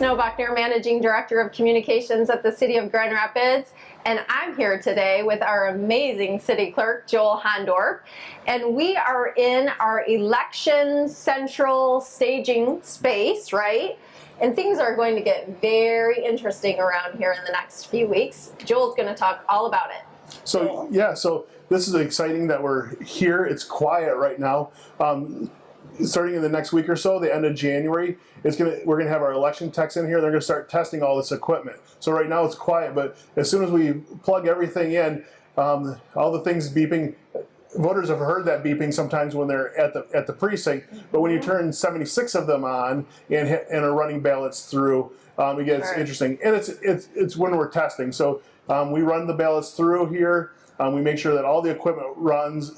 Snow-Buckner, Managing Director of Communications at the City of Grand Rapids, and I'm here today with our amazing City Clerk, Joel Hondorp, and we are in our election central staging space, right? And things are going to get very interesting around here in the next few weeks. Joel's going to talk all about it. So this is exciting that we're here. It's quiet right now. Starting in the next week or so, the end of January, we're gonna have our election techs in here. They're gonna start testing all this equipment. So right now it's quiet, but as soon as we plug everything in, all the things beeping. Voters have heard that beeping sometimes when they're at the precinct, but when you turn 76 of them on and are running ballots through, it gets interesting. And it's when we're testing. So we run the ballots through here. We make sure that all the equipment runs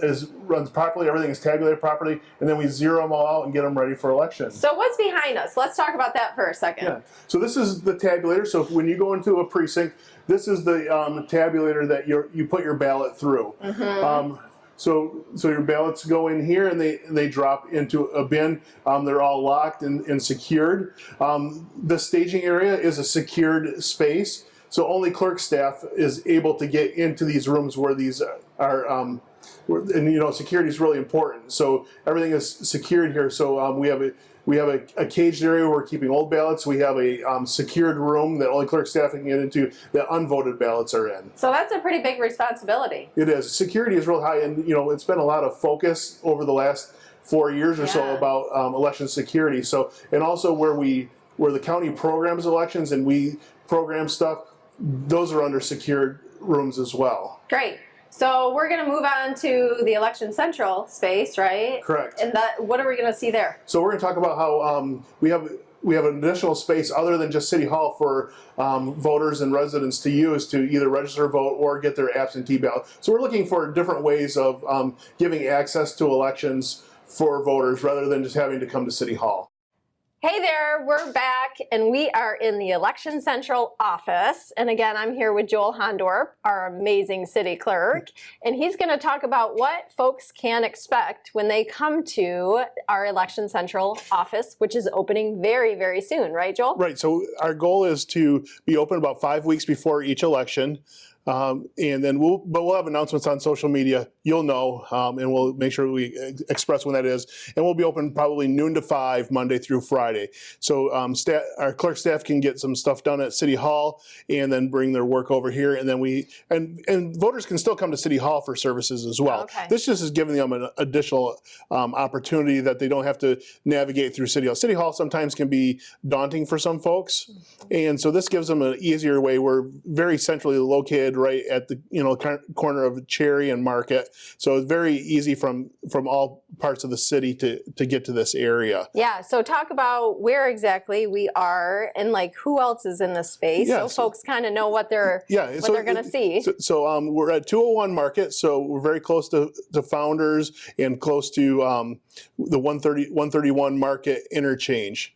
properly, everything is tabulated properly, and then we zero them all out and get them ready for election. So what's behind us? Let's talk about that for a second. Yeah. So this is the tabulator. So when you go into a precinct, this is the tabulator that you put your ballot through. Mm-hmm. So your ballots go in here and they drop into a bin. They're all locked and secured. The staging area is a secured space. So only clerk staff is able to get into these rooms where these are, and security is really important. So everything is secured here. So we have a caged area where we're keeping old ballots. We have a secured room that only clerk staff can get into that unvoted ballots are in. So that's a pretty big responsibility. It is. Security is real high, and it's been a lot of focus over the last 4 years or so about election security. So, and also where the county programs elections and we program stuff, those are under secured rooms as well. Great. So we're going to move on to the election central space, right? Correct. And what are we going to see there? So we're going to talk about how we have an additional space other than just City Hall for voters and residents to use to either register a vote or get their absentee ballot. So we're looking for different ways of giving access to elections for voters rather than just having to come to City Hall. Hey there, we're back and we are in the Election Central office. And again, I'm here with Joel Hondorp, our amazing city clerk. And he's going to talk about what folks can expect when they come to our Election Central office, which is opening very, very soon. Right, Joel? Right. So our goal is to be open about 5 weeks before each election. And then we'll have announcements on social media. You'll know, and we'll make sure we express when that is. And we'll be open probably noon to 5, Monday through Friday. So our clerk staff can get some stuff done at City Hall and then bring their work over here. And then and voters can still come to City Hall for services as well. Okay. This just is giving them an additional opportunity that they don't have to navigate through City Hall. City Hall sometimes can be daunting for some folks, and so this gives them an easier way. We're very centrally located, right at the corner of Cherry and Market, so it's very easy from all parts of the city to get to this area. Yeah. So talk about where exactly we are and who else is in this space, so folks kind of know what they're going to see. So we're at 201 Market, so we're very close to Founders and close to the 131 Market interchange.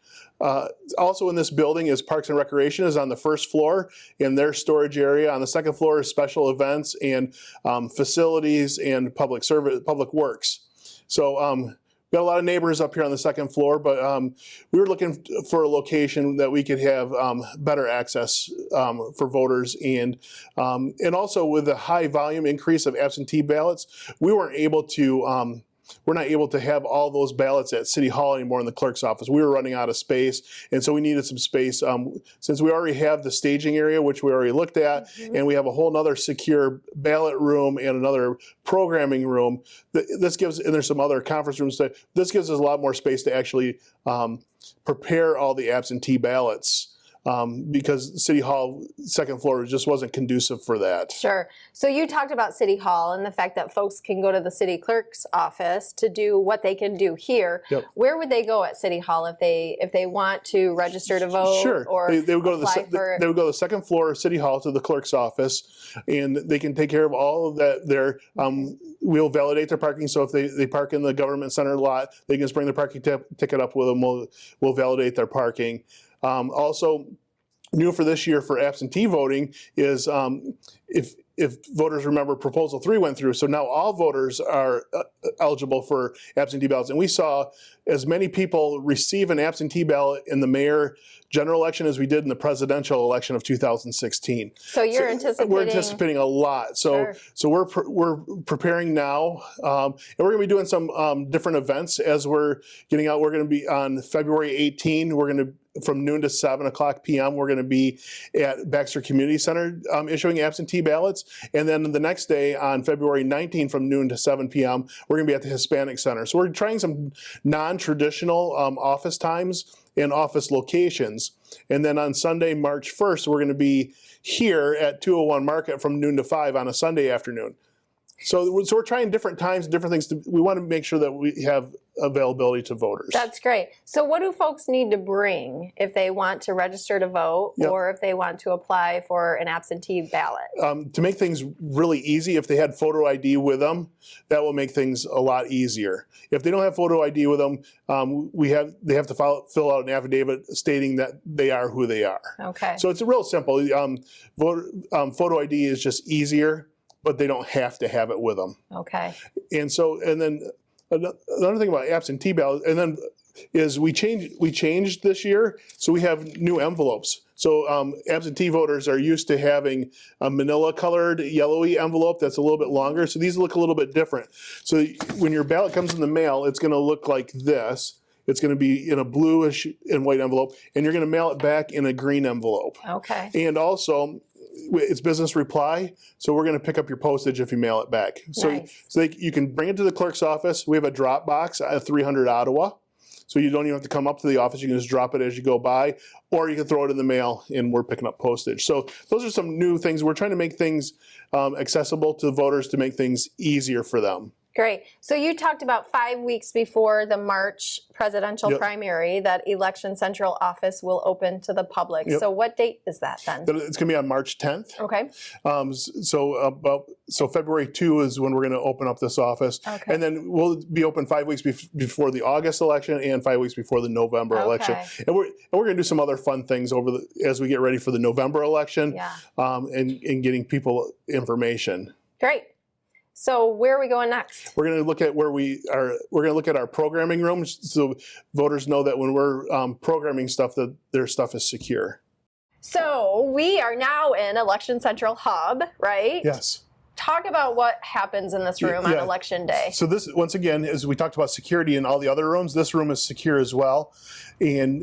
Also in this building is Parks and Recreation is on the first floor in their storage area. On the second floor is special events and facilities and public works. So we got a lot of neighbors up here on the second floor, but we were looking for a location that we could have better access for voters, and also with the high volume increase of absentee ballots, we're not able to have all those ballots at City Hall anymore in the clerk's office. We were running out of space, and so we needed some space. Since we already have the staging area, which we already looked at, and we have a whole nother secure ballot room and another programming room, and there's some other conference rooms, this gives us a lot more space to actually prepare all the absentee ballots. Because City Hall second floor just wasn't conducive for that. Sure. So you talked about City Hall and the fact that folks can go to the city clerk's office to do what they can do here. Yep. Where would they go at City Hall if they want to register to vote? Sure. Or they would go to the second floor of City Hall to the clerk's office, and they can take care of all of that there. We'll validate their parking, so if they park in the government center lot, they can just bring their parking ticket up with them. We'll validate their parking. Also, new for this year for absentee voting is if voters remember, Proposal 3 went through, so now all voters are eligible for absentee ballots. And we saw as many people receive an absentee ballot in the mayor general election as we did in the presidential election of 2016. So you're anticipating? We're anticipating a lot. So we're preparing now, and we're going to be doing some different events as we're getting out. We're going to be on February 18. We're going to from noon to 7 o'clock p.m. We're going to be at Baxter Community Center issuing absentee ballots. And then the next day on February 19 from noon to 7 p.m., we're going to be at the Hispanic Center. So we're trying some non-traditional office times and office locations. And then on Sunday, March 1st, we're going to be here at 201 Market from noon to 5 on a Sunday afternoon. So we're trying different times, different things. We want to make sure that we have availability to voters. That's great. So what do folks need to bring if they want to register to vote or if they want to apply for an absentee ballot? To make things really easy, if they had photo ID with them, that will make things a lot easier. If they don't have photo ID with them, they have to fill out an affidavit stating that they are who they are. Okay. So it's real simple. Photo ID is just easier, but they don't have to have it with them. Okay. And then another thing about absentee ballots, and then is we changed this year, so we have new envelopes. So absentee voters are used to having a manila colored yellowy envelope that's a little bit longer. So these look a little bit different. So when your ballot comes in the mail, it's going to look like this. It's going to be in a bluish and white envelope, and you're going to mail it back in a green envelope. Okay. And also, it's business reply, so we're going to pick up your postage if you mail it back. Nice. So you can bring it to the clerk's office. We have a drop box at 300 Ottawa, so you don't even have to come up to the office. You can just drop it as you go by, or you can throw it in the mail, and we're picking up postage. So those are some new things. We're trying to make things accessible to voters to make things easier for them. Great. So you talked about 5 weeks before the March presidential primary that Election Central office will open to the public. So what date is that then? It's going to be on March 10th. Okay. So February 2 is when we're going to open up this office. Okay. And then we'll be open 5 weeks before the August election and 5 weeks before the November election. And we're going to do some other fun things as we get ready for the November election and getting people information. Great. So where are we going next? We're going to look at we're going to look at our programming rooms so voters know that when we're programming stuff that their stuff is secure. So we are now in Election Central Hub, right? Yes. Talk about what happens in this room on election day. So this, once again, as we talked about security in all the other rooms, this room is secure as well. And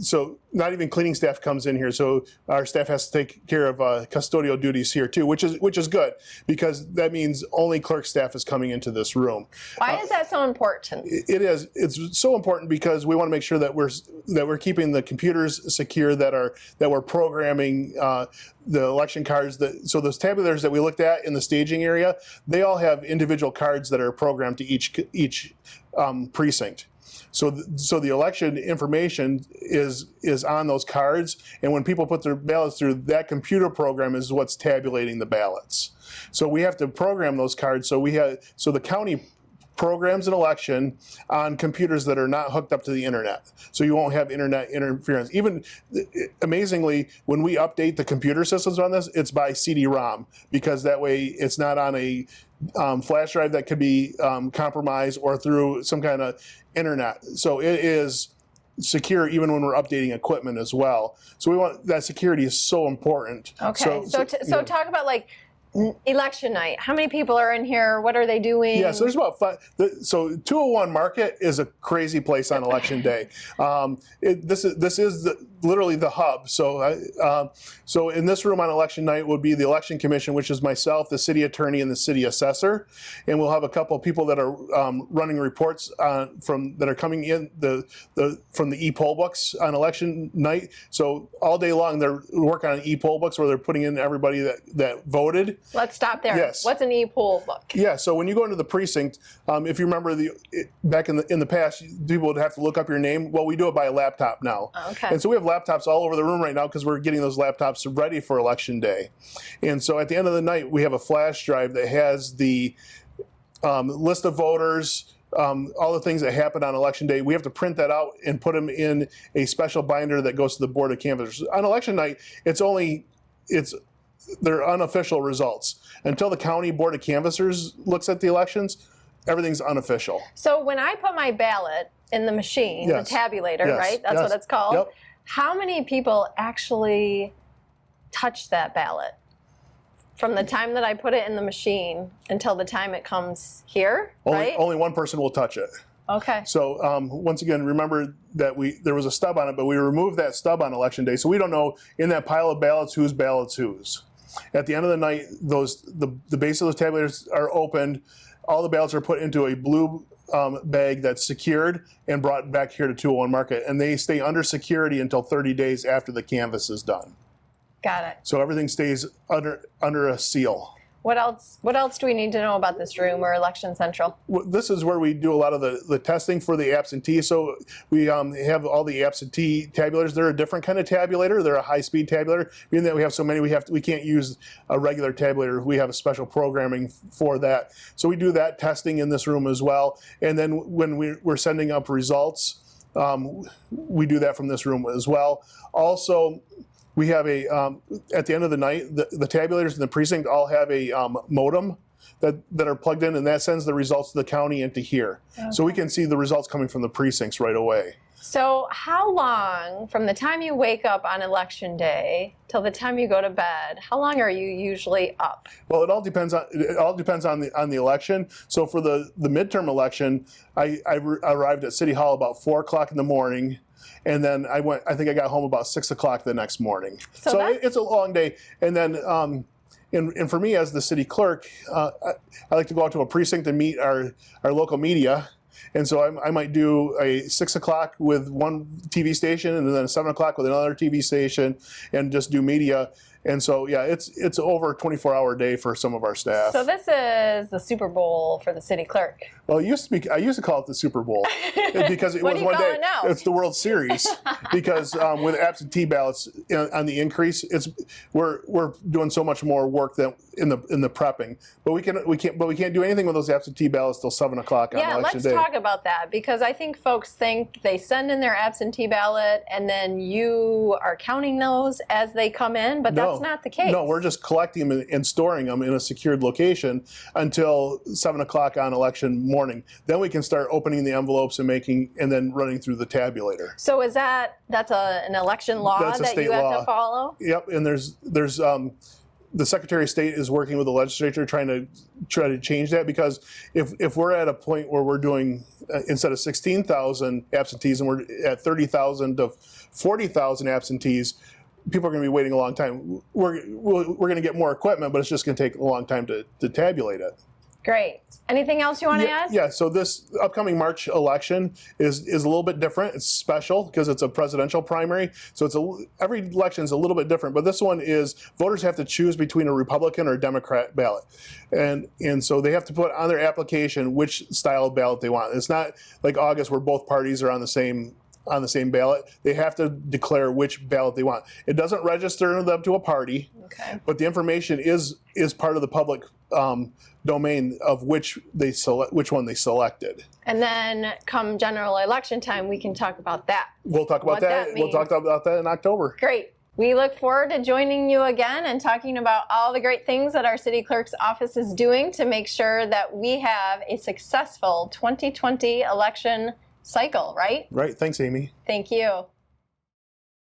so not even cleaning staff comes in here. So our staff has to take care of custodial duties here too, which is good because that means only clerk staff is coming into this room. Why is that so important? It is. It's so important because we want to make sure that we're keeping the computers secure, that we're programming the election cards. So those tabulars that we looked at in the staging area, they all have individual cards that are programmed to each precinct. So the election information is on those cards, and when people put their ballots through, that computer program is what's tabulating the ballots. So we have to program those cards. So the county programs an election on computers that are not hooked up to the internet. So you won't have internet interference. Even amazingly, when we update the computer systems on this, it's by CD-ROM because that way it's not on a flash drive that could be compromised or through some kind of internet. So it is secure even when we're updating equipment as well. So we want that security is so important. Okay. So talk about like election night. How many people are in here? What are they doing? Yeah, so there's about so 201 Market is a crazy place on election day. This is literally the hub. So in this room on election night would be the election commission, which is myself, the city attorney, and the city assessor, and we'll have a couple of people that are running reports that are coming in from the e-poll books on election night. So all day long they're working on e-poll books where they're putting in everybody that voted. Let's stop there. Yes. What's an e-poll book? Yeah, so when you go into the precinct, if you remember back in the past, people would have to look up your name. Well, we do it by a laptop now. Okay. And so we have laptops all over the room right now because we're getting those laptops ready for election day. And so at the end of the night, we have a flash drive that has the list of voters, all the things that happen on election day. We have to print that out and put them in a special binder that goes to the board of canvassers. On election night, it's they're unofficial results. Until the county board of canvassers looks at the elections, everything's unofficial. So when I put my ballot in the machine, Yes. the tabulator, Yes. right? That's Yes. what it's called. Yep. How many people actually touch that ballot from the time that I put it in the machine until the time it comes here, right? Only one person will touch it. Okay. So once again, remember that there was a stub on it, but we removed that stub on election day, so we don't know in that pile of ballots whose. At the end of the night, the base of those tabulators are opened. All the ballots are put into a blue bag that's secured and brought back here to 201 Market, and they stay under security until 30 days after the canvass is done. Got it. So everything stays under a seal. What else do we need to know about this room or Election Central? This is where we do a lot of the testing for the absentee. So we have all the absentee tabulators. They're a different kind of tabulator. They're a high-speed tabulator. Being that we have so many, we can't use a regular tabulator. We have a special programming for that. So we do that testing in this room as well. And then when we're sending up results, we do that from this room as well. Also, we have at the end of the night, the tabulators in the precinct all have a modem that are plugged in, and that sends the results to the county and to here. Okay. So we can see the results coming from the precincts right away. So how long, from the time you wake up on election day till the time you go to bed, how long are you usually up? Well, it all depends on the election. So for the midterm election, I arrived at City Hall about 4 o'clock in the morning. And then I think I got home about 6 o'clock the next morning. So it's a long day. And then, and for me as the city clerk, I like to go out to a precinct and meet our local media. And so I might do a 6 o'clock with one TV station and then a 7 o'clock with another TV station and just do media. And so, yeah, it's over a 24-hour day for some of our staff. So this is the Super Bowl for the city clerk. Well, I used to call it the Super Bowl because it What was do you one call day. it now? It's the World Series because with absentee ballots on the increase, we're doing so much more work than in the prepping. But we can't do anything with those absentee ballots till 7 o'clock on election day. Yeah, let's talk about that because I think folks think they send in their absentee ballot and then you are counting those as they come in, but that's not the case. No, we're just collecting them and storing them in a secured location until 7 o'clock on election morning. Then we can start opening the envelopes and then running through the tabulator. So that's an election law that you have to follow? Yep, and there's the Secretary of State is working with the legislature trying to change that, because if we're at a point where we're doing instead of 16,000 absentees and we're at 30,000 to 40,000 absentees, people are going to be waiting a long time. We're going to get more equipment, but it's just going to take a long time to tabulate it. Great. Anything else you want to add? Yeah, so this upcoming March election is a little bit different. It's special because it's a presidential primary. So every election is a little bit different, but this one is voters have to choose between a Republican or a Democrat ballot. And so they have to put on their application which style of ballot they want. It's not like August where both parties are on the same ballot. They have to declare which ballot they want. It doesn't register them to a party, but the information is part of the public domain of which one they selected. And then come general election time, we can talk about that. We'll talk about that. We'll talk about that in October. Great. We look forward to joining you again and talking about all the great things that our city clerk's office is doing to make sure that we have a successful 2020 election cycle, right? Right. Thanks, Amy. Thank you.